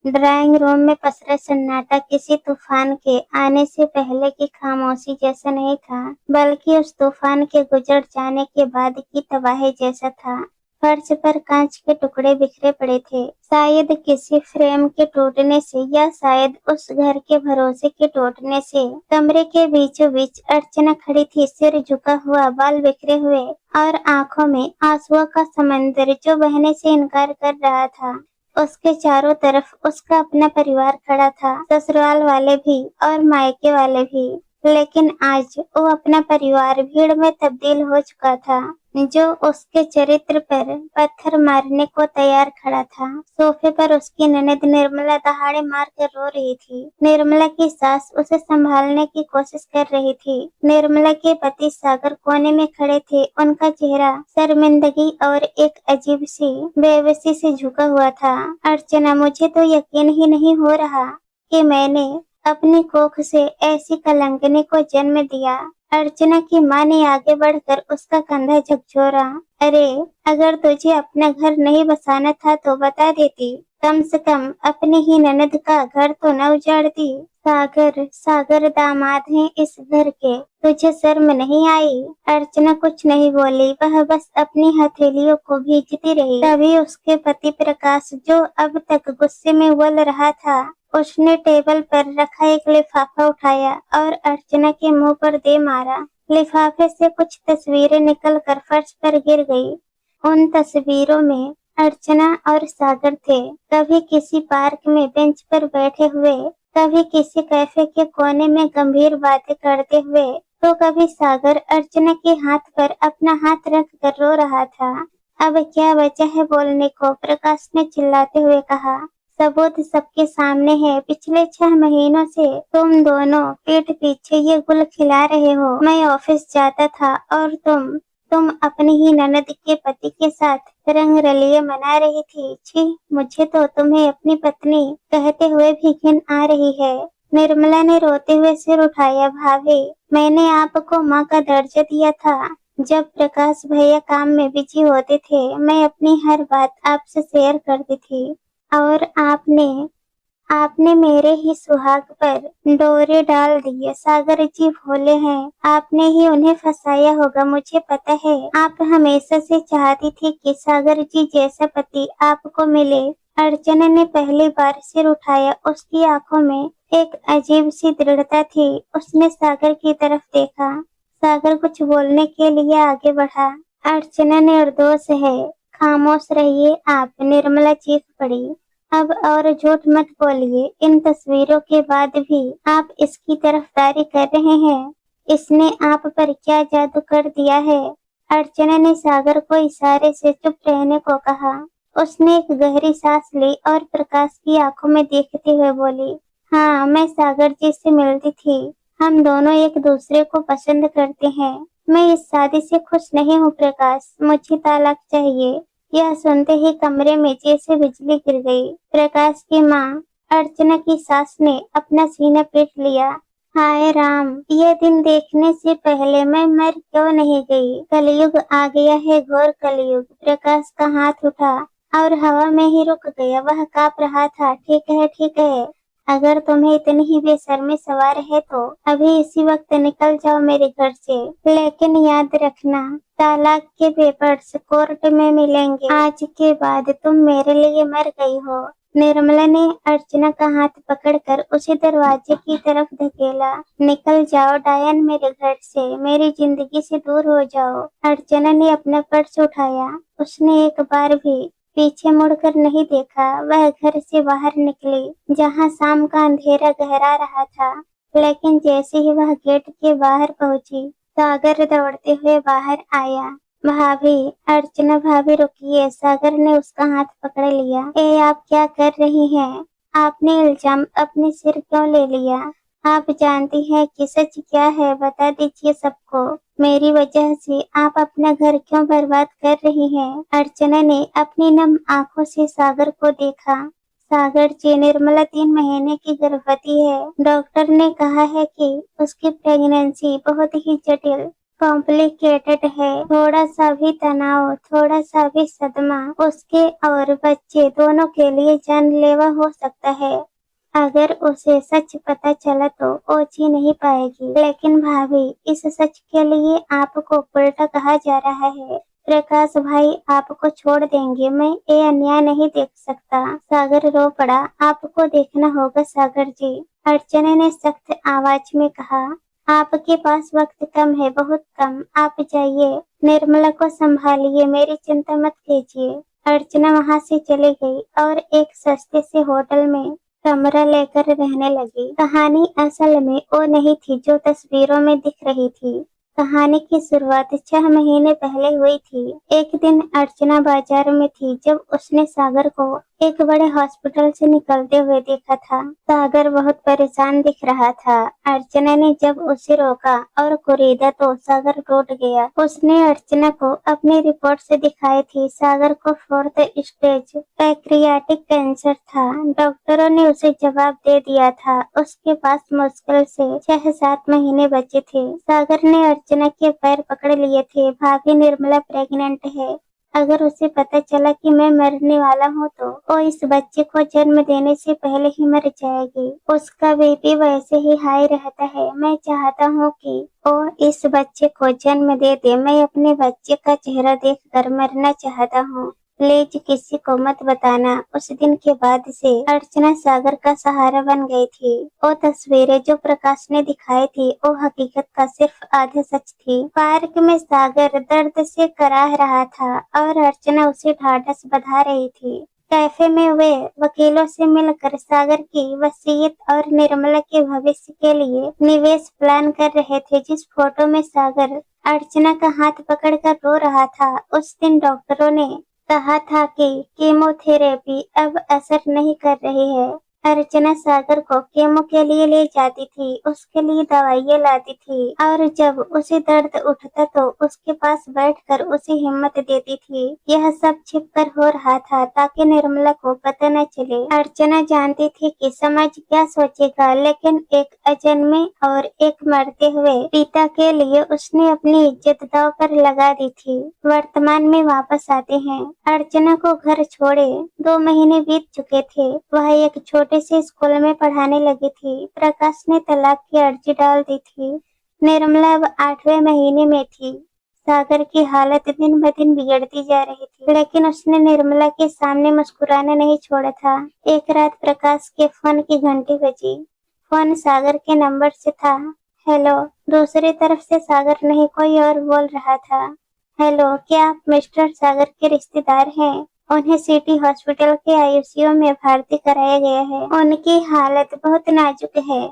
Drawing room में पसरा सन्नाटा किसी तूफान के आने से पहले की खामोशी जैसा नहीं था, बल्कि उस तूफान के गुजर जाने के बाद की तबाही जैसा था। फर्श पर कांच के टुकड़े बिखरे पड़े थे, शायद किसी फ्रेम के टूटने से या शायद उस घर के भरोसे के टूटने से। कमरे के बीचों बीच अर्चना खड़ी थी, सिर झुका हुआ, बाल बिखरे हुए और आंखों में आंसुओं का समंदर जो बहने से इनकार कर रहा था। उसके चारों तरफ उसका अपना परिवार खड़ा था, ससुराल वाले भी और मायके वाले भी। लेकिन आज वो अपना परिवार भीड़ में तब्दील हो चुका था, जो उसके चरित्र पर पत्थर मारने को तैयार खड़ा था। सोफे पर उसकी ननद निर्मला दहाड़े मार कर रो रही थी। निर्मला की सास उसे संभालने की कोशिश कर रही थी। निर्मला के पति सागर कोने में खड़े थे, उनका चेहरा शर्मिंदगी और एक अजीब सी बेबसी से झुका हुआ था। अर्चना, मुझे तो यकीन ही नहीं हो रहा कि मैंने अपनी कोख से ऐसी कलंकनी को जन्म दिया। अर्चना की माँ ने आगे बढ़कर उसका कंधा झकझोरा। अरे, अगर तुझे अपना घर नहीं बसाना था तो बता देती, कम से कम अपनी ही ननद का घर तो न उजाड़ती। सागर सागर दामाद हैं इस घर के, तुझे शर्म नहीं आई? अर्चना कुछ नहीं बोली, वह बस अपनी हथेलियों को भींचती रही। तभी उसके पति प्रकाश, जो अब तक गुस्से में उबल रहा था, उसने टेबल पर रखा एक लिफाफा उठाया और अर्चना के मुंह पर दे मारा। लिफाफे से कुछ तस्वीरें निकलकर फर्श पर गिर गई। उन तस्वीरों में अर्चना और सागर थे, कभी किसी पार्क में बेंच पर बैठे हुए, कभी किसी कैफे के कोने में गंभीर बातें करते हुए, तो कभी सागर अर्चना के हाथ पर अपना हाथ रख कर रो रहा था। अब क्या बचा है बोलने को? प्रकाश ने चिल्लाते हुए कहा। सबूत सबके सामने है। पिछले 6 महीनों से तुम दोनों पीठ पीछे ये गुल खिला रहे हो। मैं ऑफिस जाता था और तुम अपनी ही ननद के पति के साथ रंग रलिए मना रही थी। छी, मुझे तो तुम्हें अपनी पत्नी कहते हुए भी घिन आ रही है। निर्मला ने रोते हुए सिर उठाया। भाभी, मैंने आपको माँ का दर्जा दिया था। जब प्रकाश भैया काम में बिजी होते थे, मैं अपनी हर बात आपसे शेयर करती थी, और आपने मेरे ही सुहाग पर डोरे डाल दिए। सागर जी भोले हैं, आपने ही उन्हें फंसाया होगा। मुझे पता है, आप हमेशा से चाहती थी कि सागर जी जैसा पति आपको मिले। अर्चना ने पहली बार सिर उठाया। उसकी आंखों में एक अजीब सी दृढ़ता थी। उसने सागर की तरफ देखा। सागर कुछ बोलने के लिए आगे बढ़ा। अर्चना निर्दोष है, खामोश रहिए आप, निर्मला चीख पड़ी। अब और झूठ मत बोलिए, इन तस्वीरों के बाद भी आप इसकी तरफदारी कर रहे हैं। इसने आप पर क्या जादू कर दिया है? अर्चना ने सागर को इशारे से चुप रहने को कहा। उसने एक गहरी सांस ली और प्रकाश की आंखों में देखते हुए बोली, हाँ, मैं सागर जी से मिलती थी। हम दोनों एक दूसरे को पसंद करते हैं। मैं इस शादी से खुश नहीं हूँ प्रकाश, मुझे तलाक चाहिए। यह सुनते ही कमरे में जैसे बिजली गिर गई। प्रकाश की माँ अर्चना की सास ने अपना सीना पीट लिया। हाय राम, यह दिन देखने से पहले मैं मर क्यों नहीं गई? कलयुग आ गया है, घोर कलयुग। प्रकाश का हाथ उठा और हवा में ही रुक गया। वह कांप रहा था। ठीक है, ठीक है, अगर तुम्हें इतनी ही बेशर्मी सवार है तो अभी इसी वक्त निकल जाओ मेरे घर से। लेकिन याद रखना, तलाक के पेपर्स कोर्ट में मिलेंगे। आज के बाद तुम मेरे लिए मर गई हो। निर्मला ने अर्चना का हाथ पकड़कर उसे दरवाजे की तरफ धकेला। निकल जाओ डायन मेरे घर से, मेरी जिंदगी से दूर हो जाओ। अर्चना ने अपना पर्स उठाया। उसने एक बार भी पीछे मुड़कर नहीं देखा। वह घर से बाहर निकली, जहां शाम का अंधेरा गहरा रहा था। लेकिन जैसे ही वह गेट के बाहर पहुंची, सागर दौड़ते हुए बाहर आया। भाभी, अर्चना भाभी रुकिए। सागर ने उसका हाथ पकड़ लिया। ए, आप क्या कर रही हैं? आपने इल्जाम अपने सिर क्यों ले लिया? आप जानती हैं कि सच क्या है? बता दीजिए सबको। मेरी वजह से आप अपना घर क्यों बर्बाद कर रही हैं? अर्चना ने अपनी नम आंखों से सागर को देखा। सागर जी, निर्मला 3 महीने की गर्भवती है। डॉक्टर ने कहा है कि उसकी प्रेगनेंसी बहुत ही जटिल कॉम्प्लिकेटेड है। थोड़ा सा भी तनाव, थोड़ा सा भी सदमा उसके और बच्चे दोनों के लिए जानलेवा हो सकता है। अगर उसे सच पता चला तो वो जी नहीं पाएगी। लेकिन भाभी, इस सच के लिए आपको उल्टा कहा जा रहा है। प्रकाश भाई आपको छोड़ देंगे, मैं ये अन्याय नहीं देख सकता। सागर रो पड़ा। आपको देखना होगा सागर जी, अर्चना ने सख्त आवाज में कहा। आपके पास वक्त कम है, बहुत कम। आप जाइए, निर्मला को संभालिए, मेरी चिंता मत कीजिए। अर्चना वहाँ से चली गई और एक सस्ते से होटल में कमरा लेकर रहने लगी। कहानी असल में वो नहीं थी जो तस्वीरों में दिख रही थी। कहानी की शुरुआत 6 महीने पहले हुई थी। एक दिन अर्चना बाजार में थी जब उसने सागर को एक बड़े हॉस्पिटल से निकलते हुए देखा था। सागर बहुत परेशान दिख रहा था। अर्चना ने जब उसे रोका और कुरीदा तो सागर टूट गया। उसने अर्चना को अपनी रिपोर्ट से दिखाई थी। सागर को 4th स्टेज पैक्रियाटिक कैंसर था। डॉक्टरों ने उसे जवाब दे दिया था। उसके पास मुश्किल से 6-7 महीने बचे थे। सागर ने अर्चना के पैर पकड़ लिए थे। भाभी, निर्मला प्रेग्नेंट है। अगर उसे पता चला कि मैं मरने वाला हूँ तो वो इस बच्चे को जन्म देने से पहले ही मर जाएगी। उसका बीपी वैसे ही हाई रहता है। मैं चाहता हूँ कि वो इस बच्चे को जन्म दे दे। मैं अपने बच्चे का चेहरा देखकर मरना चाहता हूँ। प्लीज किसी को मत बताना। उस दिन के बाद से अर्चना सागर का सहारा बन गई थी। वो तस्वीरें जो प्रकाश ने दिखाई थी वो हकीकत का सिर्फ आधा सच थी। पार्क में सागर दर्द से कराह रहा था और अर्चना उसे ढाढ़स बंधा रही थी। कैफे में वे वकीलों से मिलकर सागर की वसीयत और निर्मला के भविष्य के लिए निवेश प्लान कर रहे थे। जिस फोटो में सागर अर्चना का हाथ पकड़कर रो रहा था, उस दिन डॉक्टरों ने कहा था कि कीमोथेरेपी अब असर नहीं कर रही है। अर्चना सागर को कीमो के लिए ले जाती थी, उसके लिए दवाइयाँ लाती थी और जब उसे दर्द उठता तो उसके पास बैठकर उसे हिम्मत देती थी। यह सब छिपकर हो रहा था ताकि निर्मला को पता न चले। अर्चना जानती थी कि समाज क्या सोचेगा, लेकिन एक अजन्मे और एक मरते हुए पिता के लिए उसने अपनी इज्जत दांव पर लगा दी थी। वर्तमान में वापस आते हैं। अर्चना को घर छोड़े 2 महीने बीत चुके थे। वह एक छोटे से स्कूल में पढ़ाने लगी थी। प्रकाश ने तलाक की अर्जी डाल दी थी। निर्मला अब 8वें महीने में थी। सागर की हालत दिन ब दिन बिगड़ती जा रही थी, लेकिन उसने निर्मला के सामने मुस्कुराना नहीं छोड़ा था। एक रात प्रकाश के फोन की घंटी बजी। फोन सागर के नंबर से था। हेलो। दूसरी तरफ से सागर नहीं, कोई और बोल रहा था। हेलो, क्या आप मिस्टर सागर के रिश्तेदार हैं? उन्हें सिटी हॉस्पिटल के आईसीयू में भर्ती कराया गया है। उनकी हालत बहुत नाजुक है।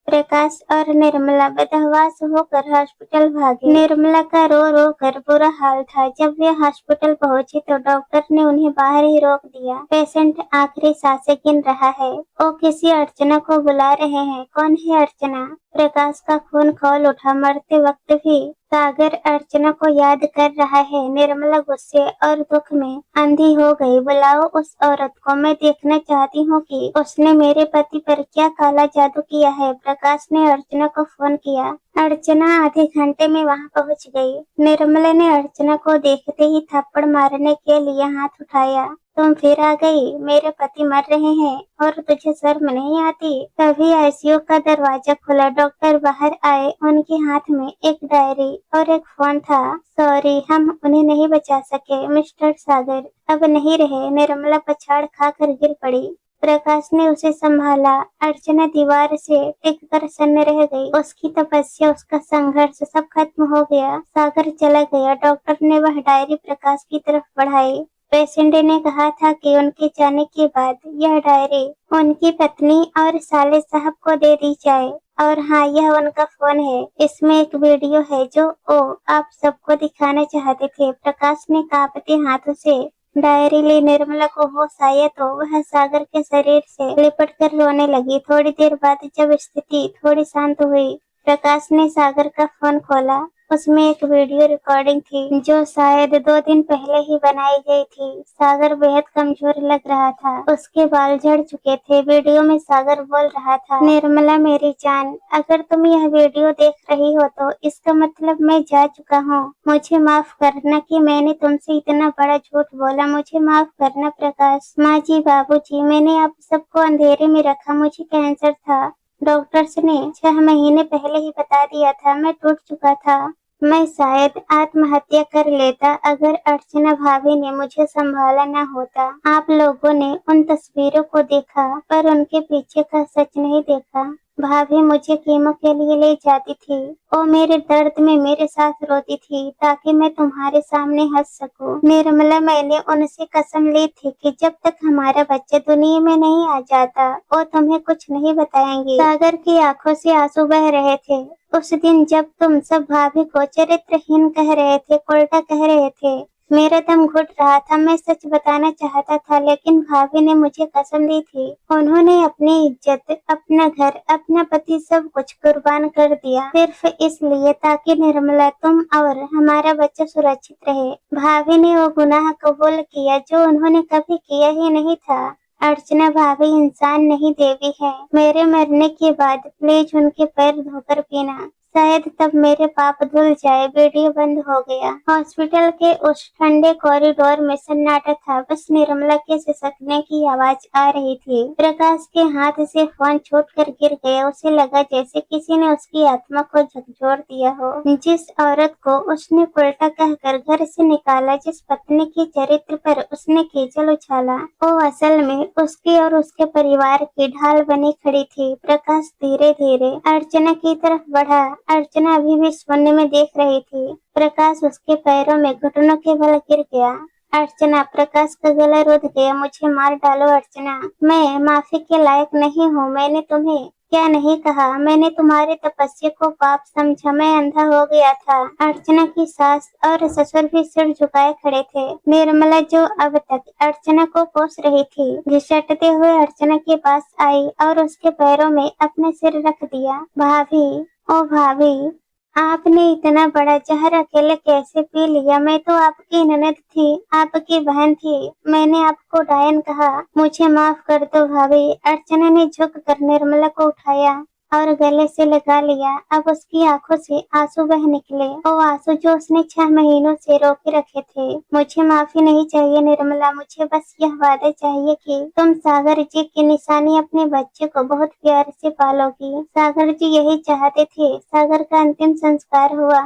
प्रकाश और निर्मला बदहवास होकर हॉस्पिटल भागे। निर्मला का रो रो कर बुरा हाल था। जब वे हॉस्पिटल पहुंचे तो डॉक्टर ने उन्हें बाहर ही रोक दिया। पेशेंट आखिरी सांसें गिन रहा है। वो किसी अर्चना को बुला रहे हैं। कौन है अर्चना? प्रकाश का खून खौल उठा। मरते वक्त भी सागर अर्चना को याद कर रहा है। निर्मला गुस्से और दुख में अंधी हो गई। बुलाओ उस औरत को, मैं देखना चाहती हूँ कि उसने मेरे पति पर क्या काला जादू किया है। प्रकाश ने अर्चना को फोन किया। अर्चना आधे घंटे में वहाँ पहुँच गई। निर्मला ने अर्चना को देखते ही थप्पड़ मारने के लिए हाथ उठाया। तुम फिर आ गई? मेरे पति मर रहे हैं और तुझे शर्म नहीं आती? तभी आईसीयू का दरवाजा खुला। डॉक्टर बाहर आए। उनके हाथ में एक डायरी और एक फोन था। सॉरी, हम उन्हें नहीं बचा सके मिस्टर सागर, अब नहीं रहे। निर्मला पछाड़ खाकर गिर पड़ी। प्रकाश ने उसे संभाला। अर्चना दीवार से टिककर सन्न रह गई। उसकी तपस्या, उसका संघर्ष सब खत्म हो गया। सागर चला गया। डॉक्टर ने वह डायरी प्रकाश की तरफ बढ़ाई। पेशेंट ने कहा था कि उनके जाने के बाद यह डायरी उनकी पत्नी और साले साहब को दे दी जाए। और हाँ, यह उनका फोन है। इसमें एक वीडियो है जो वो आप सबको दिखाना चाहते थे। प्रकाश ने कांपते हाथों से डायरी ली। निर्मला को होश आया तो वह सागर के शरीर से लिपट कर रोने लगी। थोड़ी देर बाद जब स्थिति थोड़ी शांत हुई, प्रकाश ने सागर का फोन खोला। उसमें एक वीडियो रिकॉर्डिंग थी जो शायद 2 दिन पहले ही बनाई गई थी। सागर बेहद कमजोर लग रहा था, उसके बाल झड़ चुके थे। वीडियो में सागर बोल रहा था, निर्मला मेरी जान, अगर तुम यह वीडियो देख रही हो तो इसका मतलब मैं जा चुका हूँ। मुझे माफ करना कि मैंने तुमसे इतना बड़ा झूठ बोला। मुझे माफ करना प्रकाश। माँ जी, बाबू जी, मैंने आप सबको अंधेरे में रखा। मुझे कैंसर था। डॉक्टर्स ने 6 महीने पहले ही बता दिया था। मैं टूट चुका था। मैं शायद आत्महत्या कर लेता अगर अर्चना भाभी ने मुझे संभाला न होता। आप लोगों ने उन तस्वीरों को देखा पर उनके पीछे का सच नहीं देखा। भाभी मुझे कीमो के लिए ले जाती थी। वो मेरे दर्द में मेरे साथ रोती थी ताकि मैं तुम्हारे सामने हंस सकूं। निर्मला, मैंने उनसे कसम ली थी कि जब तक हमारा बच्चा दुनिया में नहीं आ जाता वो तुम्हें कुछ नहीं बताएंगे। सागर की आंखों से आंसू बह रहे थे। उस दिन जब तुम सब भाभी को चरित्रहीन कह रहे थे, उल्टा कह रहे थे, मेरा दम घुट रहा था। मैं सच बताना चाहता था लेकिन भाभी ने मुझे कसम दी थी। उन्होंने अपनी इज्जत, अपना घर, अपना पति, सब कुछ कुर्बान कर दिया सिर्फ इसलिए ताकि निर्मला, तुम और हमारा बच्चा सुरक्षित रहे। भाभी ने वो गुनाह कबूल किया जो उन्होंने कभी किया ही नहीं था। अर्चना भाभी इंसान नहीं, देवी है। मेरे मरने के बाद प्लीज उनके पैर धोकर पीना, शायद तब मेरे पाप धुल जाए। वीडियो बंद हो गया। हॉस्पिटल के उस ठंडे कॉरिडोर में सन्नाटा था। बस निर्मला के सिसकने की आवाज आ रही थी। प्रकाश के हाथ से फोन छूटकर गिर गया। उसे लगा जैसे किसी ने उसकी आत्मा को झकझोर दिया हो। जिस औरत को उसने उल्टा कहकर घर से निकाला, जिस पत्नी के चरित्र पर उसने कीचड़ उछाला, वो असल में उसके और उसके परिवार की ढाल बनी खड़ी थी। प्रकाश धीरे धीरे अर्चना की तरफ बढ़ा। अर्चना अभी भी शून्य में देख रही थी। प्रकाश उसके पैरों में घुटनों के बल गिर गया। अर्चना, प्रकाश का गला रुध गया। मुझे मार डालो अर्चना, मैं माफी के लायक नहीं हूँ। मैंने तुम्हें क्या नहीं कहा? मैंने तुम्हारी तपस्या को पाप समझा। मैं अंधा हो गया था। अर्चना की सास और ससुर भी सिर झुकाए खड़े थे। निर्मला, जो अब तक अर्चना को कोस रही थी, घिसटते हुए अर्चना के पास आई और उसके पैरों में अपना सिर रख दिया। भाभी, ओ भाभी, आपने इतना बड़ा जहर अकेले कैसे पी लिया? मैं तो आपकी ननद थी, आपकी बहन थी। मैंने आपको डायन कहा। मुझे माफ कर दो भाभी। अर्चना ने झुक कर निर्मला को उठाया और गले से लगा लिया। अब उसकी आंखों से आंसू बह निकले, वो आंसू जो उसने 6 महीनों से रोके रखे थे। मुझे माफी नहीं चाहिए निर्मला, मुझे बस यह वादा चाहिए कि तुम सागर जी की निशानी अपने बच्चे को बहुत प्यार से पालोगी। सागर जी यही चाहते थे। सागर का अंतिम संस्कार हुआ।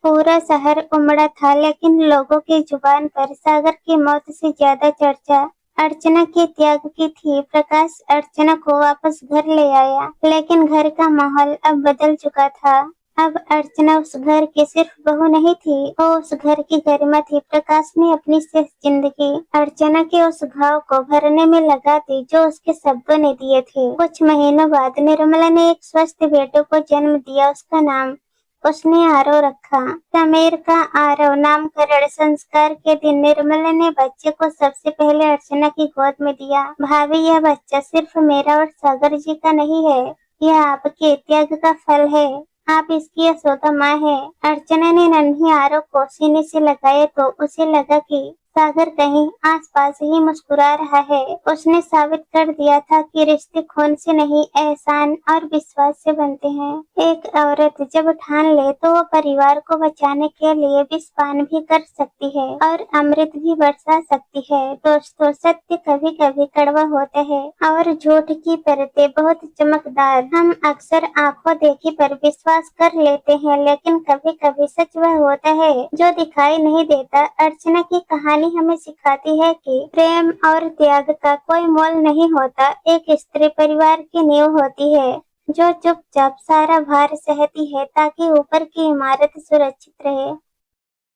पूरा शहर उमड़ा था लेकिन लोगों की जुबान पर सागर की मौत से ज्यादा चर्चा अर्चना के त्याग की थी। प्रकाश अर्चना को वापस घर ले आया लेकिन घर का माहौल अब बदल चुका था। अब अर्चना उस घर की सिर्फ बहू नहीं थी, वो उस घर की गरिमा थी। प्रकाश ने अपनी शेष जिंदगी अर्चना के उस घाव को भरने में लगा दी जो उसके शब्दों ने दिए थे। कुछ महीनों बाद निर्मला ने एक स्वस्थ बेटे को जन्म दिया। उसका नाम उसने आरव रखा। समीर का आरव नामकरण संस्कार के दिन निर्मला ने बच्चे को सबसे पहले अर्चना की गोद में दिया। भाभी, यह बच्चा सिर्फ मेरा और सागर जी का नहीं है, यह आपके त्याग का फल है। आप इसकी यशोदा माँ है। अर्चना ने नन्ही आरव को सीने से लगाया तो उसे लगा कि सागर कहीं आसपास ही मुस्कुरा रहा है। उसने साबित कर दिया था कि रिश्ते खून से नहीं, एहसान और विश्वास से बनते हैं। एक औरत जब ठान ले तो वो परिवार को बचाने के लिए विष-पान भी कर सकती है और अमृत भी बरसा सकती है। दोस्तों, सत्य कभी कभी कड़वा होता है और झूठ की परतें बहुत चमकदार। हम अक्सर आंखों देखी पर विश्वास कर लेते हैं लेकिन कभी कभी सच वह होता है जो दिखाई नहीं देता। अर्चना की कहानी हमें सिखाती है कि प्रेम और त्याग का कोई मोल नहीं होता। एक स्त्री परिवार की नींव होती है जो चुपचाप सारा भार सहती है ताकि ऊपर की इमारत सुरक्षित रहे।